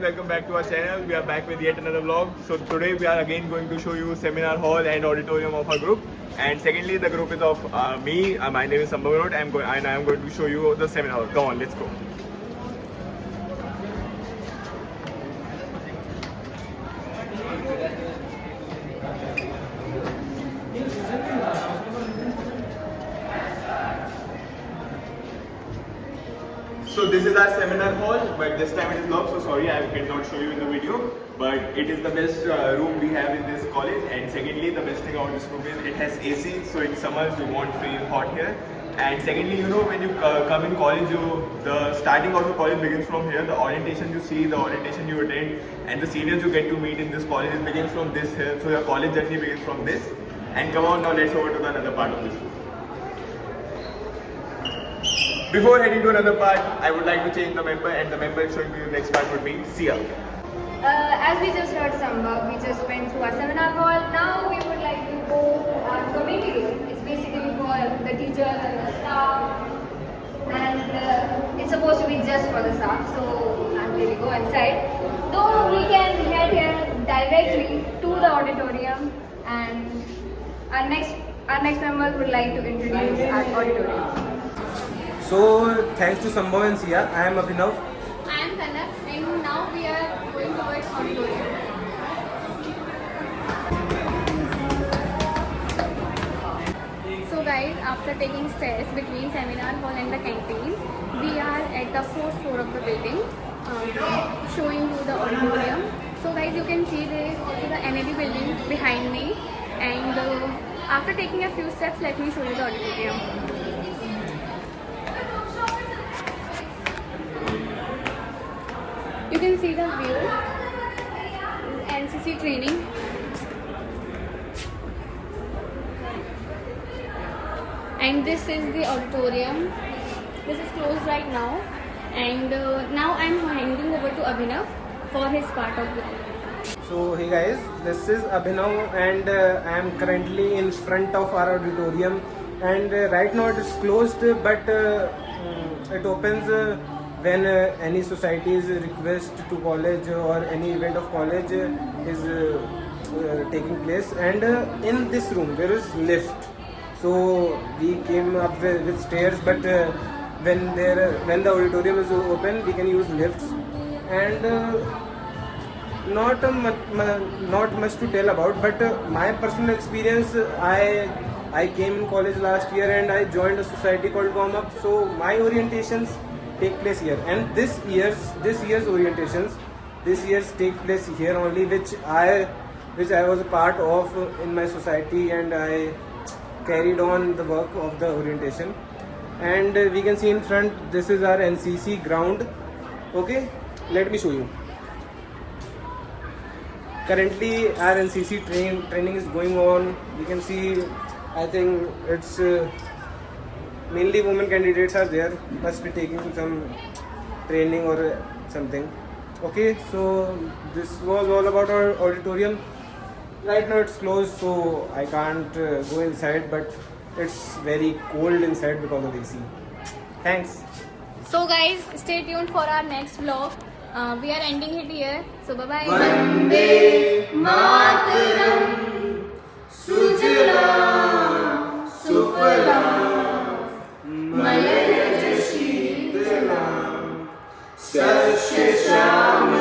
Welcome back to our channel. We are back with yet another vlog. So today we are again going to show you seminar hall and auditorium of our group. And secondly, the group is of me. My name is Sambhav and I am going to show you the seminar hall. Come on, let's go. So this is our seminar hall, but this time it is locked, so sorry I cannot show you in the video. But it is the best room we have in this college. And secondly, the best thing about this room is it has AC, so in summers you won't feel hot here. And secondly, you know, when you come in college, the starting of the college begins from here. The orientation you see, the orientation you attend, and the seniors you get to meet in this college, it begins from this here. So your college journey begins from this. And come on, now let's over to the another part of this room. Before heading to another part, I would like to change the member, and the member showing you the next part would be Sia. As we just heard Sambhav, we just went through our seminar hall. Now we would like to go to our committee room. It's basically for the teachers and the staff, and it's supposed to be just for the staff. So until we go inside, though we can head here directly to the auditorium, and our next member would like to introduce our auditorium. So, thanks to Sambhav and Sia, I am Abhinav. I am Kanak, and now we are going towards auditorium. So guys, after taking stairs between seminar hall and the canteen, we are at the 4th floor of the building, showing you the auditorium. So guys, you can see there is also the NAB building behind me, and after taking a few steps, let me show you the auditorium. You can see the view, NCC training. And this is the auditorium. This is closed right now. And now I am handing over to Abhinav for his part of the vlog. So, hey guys, this is Abhinav, and I am currently in front of our auditorium. And right now it is closed, but it opens when any society's request to college or any event of college is taking place. And in this room there is lift, so we came up with stairs, but when the auditorium is open we can use lifts. And not much to tell about, but my personal experience, I came in college last year and I joined a society called Warm Up, so my orientations take place here, and this year's orientations take place here only, which I was a part of in my society, and I carried on the work of the orientation. And we can see in front, this is our NCC ground. Okay, let me show you. Currently our NCC training is going on. You can see, I think it's mainly women candidates are there, must be taking some training or something. Okay, so this was all about our auditorium. Right now it's closed, so I can't go inside, but it's very cold inside because of AC. Thanks. So guys, stay tuned for our next vlog. We are ending it here. So bye bye. Vande Mataram Sujala Sufala Malayajashitalam Sasya Shama